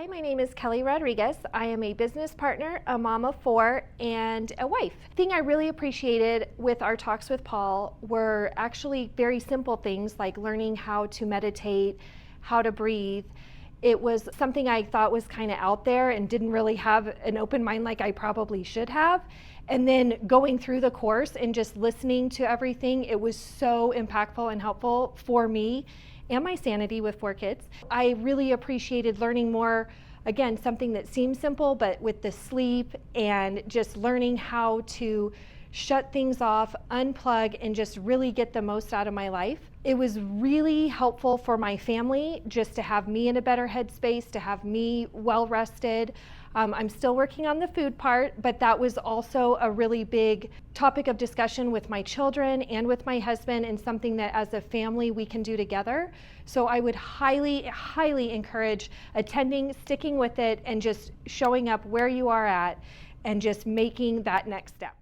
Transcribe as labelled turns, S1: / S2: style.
S1: Hi, my name is Kelly Rodriguez. I am a business partner, a mom of 4, and a wife. The thing I really appreciated with our talks with Paul were actually very simple things like learning how to meditate, how to breathe. It was something I thought was kind of out there and didn't really have an open mind like I probably should have. And then going through the course and just listening to everything, it was so impactful and helpful for me and my sanity with 4 kids. I really appreciated learning more, again, something that seems simple, but with the sleep and just learning how to shut things off, unplug, and just really get the most out of my life. It was really helpful for my family just to have me in a better headspace, to have me well rested. I'm still working on the food part, but that was also a really big topic of discussion with my children and with my husband, and something that as a family we can do together. So I would highly, highly encourage attending, sticking with it, and just showing up where you are at and just making that next step.